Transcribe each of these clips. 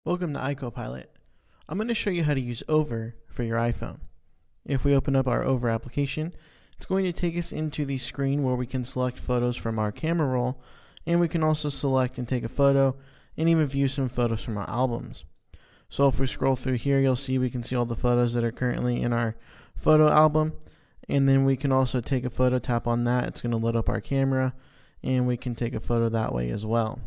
Welcome to iCopilot. I'm going to show you how to use Over for your iPhone. If we open up our Over application, it's going to take us into the screen where we can select photos from our camera roll, and we can also select and take a photo and even view some photos from our albums. So if we scroll through here, you'll see we can see all the photos that are currently in our photo album, and then we can also take a photo, tap on that, it's going to load up our camera, and we can take a photo that way as well.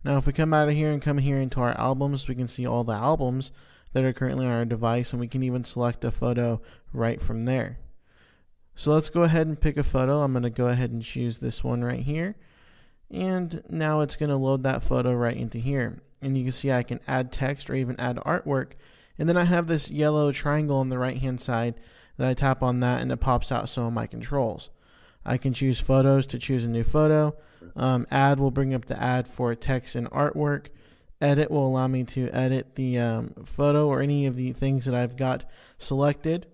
Now if we come out of here and come here into our albums, we can see all the albums that are currently on our device, and we can even select a photo right from there. So let's go ahead and pick a photo. I'm going to go ahead and choose this one right here, and now it's going to load that photo right into here. And you can see I can add text or even add artwork, and then I have this yellow triangle on the right hand side that I tap on that and it pops out some of my controls. I can choose photos to choose a new photo. Add will bring up the add for text and artwork. Edit will allow me to edit the photo or any of the things that I've got selected,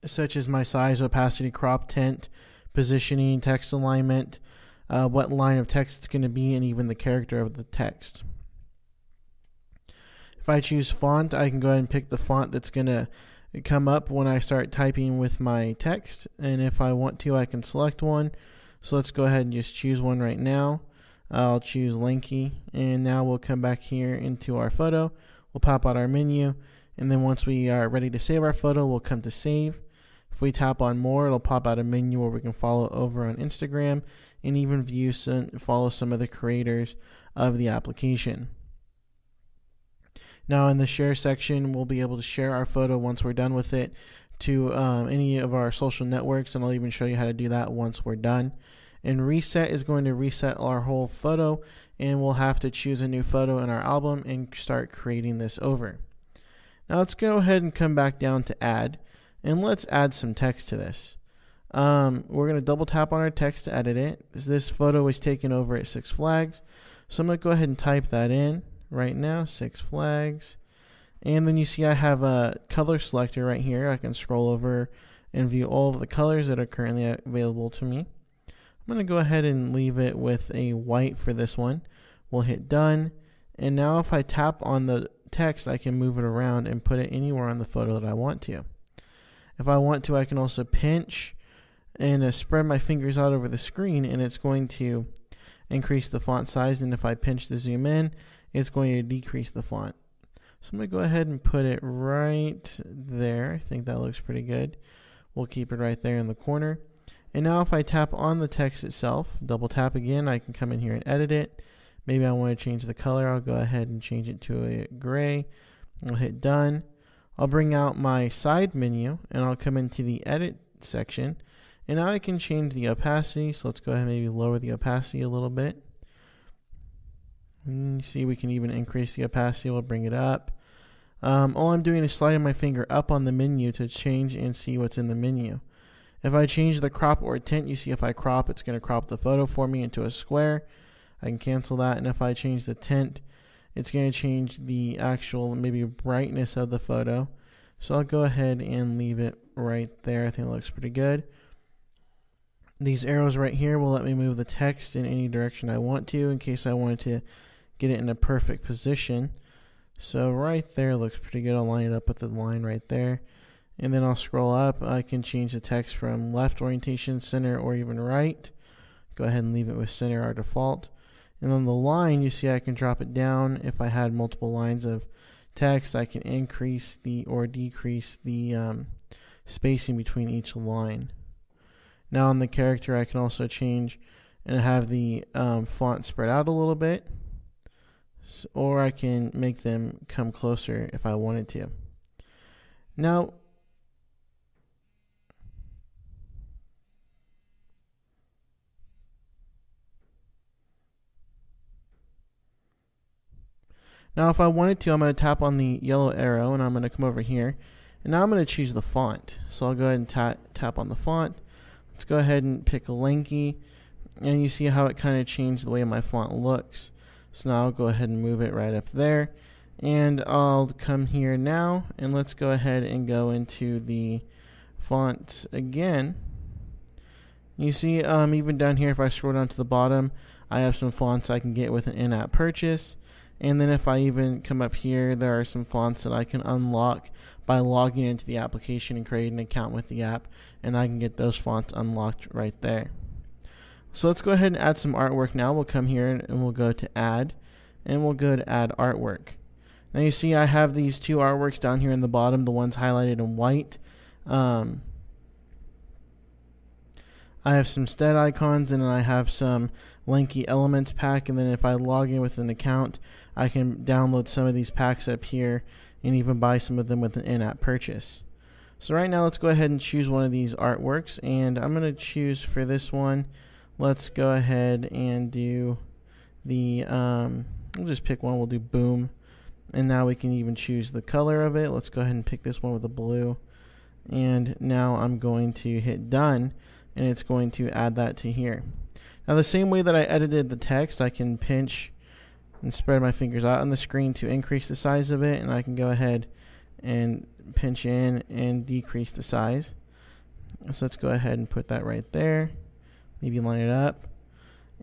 such as my size, opacity, crop, tint, positioning, text alignment, what line of text it's going to be, and even the character of the text. If I choose font, I can go ahead and pick the font that's going to come up when I start typing with my text, and if I want to, I can select one. So let's go ahead and just choose one right now. I'll choose Lanky, and now we'll come back here into our photo. We'll pop out our menu, and then once we are ready to save our photo, we'll come to save. If we tap on more, it'll pop out a menu where we can follow Over on Instagram and even follow some of the creators of the application. Now in the share section, we'll be able to share our photo once we're done with it to any of our social networks, and I'll even show you how to do that once we're done. And reset is going to reset our whole photo, and we'll have to choose a new photo in our album and start creating this over. Now let's go ahead and come back down to add, and let's add some text to this. We're going to double tap on our text to edit it. This photo was taken over at Six Flags, so I'm going to go ahead and type that in right now, Six Flags. And then you see I have a color selector right here. I can scroll over and view all of the colors that are currently available to me. I'm going to go ahead and leave it with a white for this one. We'll hit done. And now if I tap on the text, I can move it around and put it anywhere on the photo that I want to. If I want to, I can also pinch and spread my fingers out over the screen, and it's going to increase the font size. And if I pinch to zoom in, it's going to decrease the font. So I'm going to go ahead and put it right there. I think that looks pretty good. We'll keep it right there in the corner. And now if I tap on the text itself, double tap again, I can come in here and edit it. Maybe I want to change the color. I'll go ahead and change it to a gray. I'll hit done. I'll bring out my side menu, and I'll come into the edit section. And now I can change the opacity. So let's go ahead and maybe lower the opacity a little bit. And you see we can even increase the opacity. We'll bring it up. All I'm doing is sliding my finger up on the menu to change and see what's in the menu. If I change the crop or tint, you see if I crop, it's going to crop the photo for me into a square. I can cancel that. And if I change the tint, it's going to change the actual maybe brightness of the photo. So I'll go ahead and leave it right there. I think it looks pretty good. These arrows right here will let me move the text in any direction I want to, in case I wanted to get it in a perfect position. So right there looks pretty good. I'll line it up with the line right there. And then I'll scroll up. I can change the text from left orientation, center, or even right. Go ahead and leave it with center, our default. And then the line, you see I can drop it down. If I had multiple lines of text, I can increase or decrease the spacing between each line. Now on the character, I can also change and have the font spread out a little bit, or I can make them come closer if I wanted to. Now if I wanted to, I'm going to tap on the yellow arrow, and I'm going to come over here, and now I'm going to choose the font. So I'll go ahead and tap on the font. Let's go ahead and pick a Lanky, and you see how it kind of changed the way my font looks. So now I'll go ahead and move it right up there, and I'll come here now, and let's go ahead and go into the fonts again. You see even down here, if I scroll down to the bottom, I have some fonts I can get with an in-app purchase. And then if I even come up here, there are some fonts that I can unlock by logging into the application and creating an account with the app, and I can get those fonts unlocked right there. So let's go ahead and add some artwork now. We'll come here and we'll go to add, and we'll go to add artwork. Now you see I have these two artworks down here in the bottom, the ones highlighted in white. I have some stat icons, and then I have some Lanky Elements pack, and then if I log in with an account, I can download some of these packs up here and even buy some of them with an in-app purchase. So right now let's go ahead and choose one of these artworks, and I'm going to choose for this one, let's go ahead and do the, we'll just pick one, we'll do Boom, and now we can even choose the color of it. Let's go ahead and pick this one with a blue, and now I'm going to hit done, and it's going to add that to here. Now the same way that I edited the text, I can pinch and spread my fingers out on the screen to increase the size of it, and I can go ahead and pinch in and decrease the size. So let's go ahead and put that right there, maybe line it up.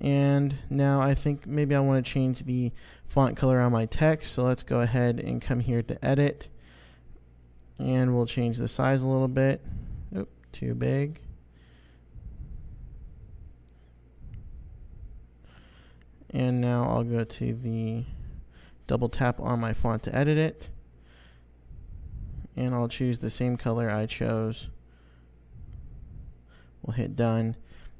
And now I think maybe I want to change the font color on my text, so let's go ahead and come here to edit, and we'll change the size a little bit. Oop, too big. And now I'll go to the double tap on my font to edit it, and I'll choose the same color I chose. We'll hit done.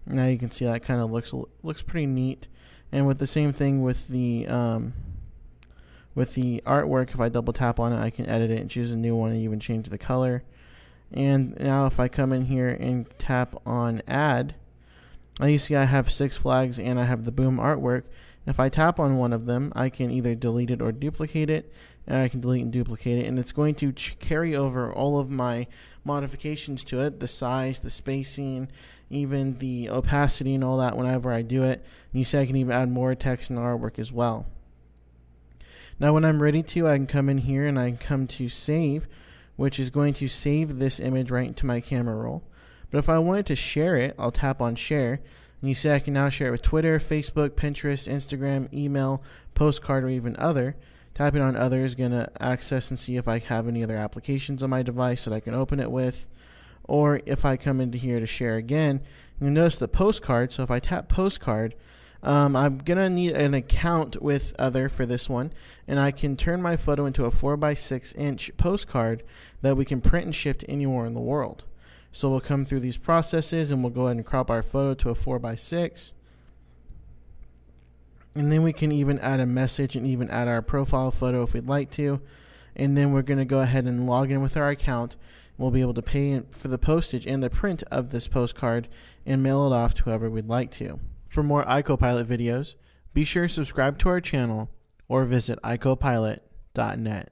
Now you can see that kind of looks pretty neat. And with the same thing with the artwork, if I double tap on it, I can edit it and choose a new one and even change the color. And now if I come in here and tap on add, now you see I have 6 flags and I have the Boom artwork. If I tap on one of them, I can either delete it or duplicate it, and I can delete and duplicate it, and it's going to carry over all of my modifications to it, the size, the spacing, even the opacity and all that whenever I do it. And you see I can even add more text and artwork as well. Now when I'm ready to, I can come in here and I can come to save, which is going to save this image right into my camera roll. But if I wanted to share it, I'll tap on share, and you see I can now share it with Twitter, Facebook, Pinterest, Instagram, email, postcard, or even other. Tapping on other is going to access and see if I have any other applications on my device that I can open it with. Or if I come into here to share again, you'll notice the postcard. So if I tap postcard, I'm going to need an account with other for this one, and I can turn my photo into a 4x6 inch postcard that we can print and ship to anywhere in the world. So we'll come through these processes, and we'll go ahead and crop our photo to a 4x6. And then we can even add a message and even add our profile photo if we'd like to. And then we're going to go ahead and log in with our account. We'll be able to pay for the postage and the print of this postcard and mail it off to whoever we'd like to. For more iCopilot videos, be sure to subscribe to our channel or visit icopilot.net.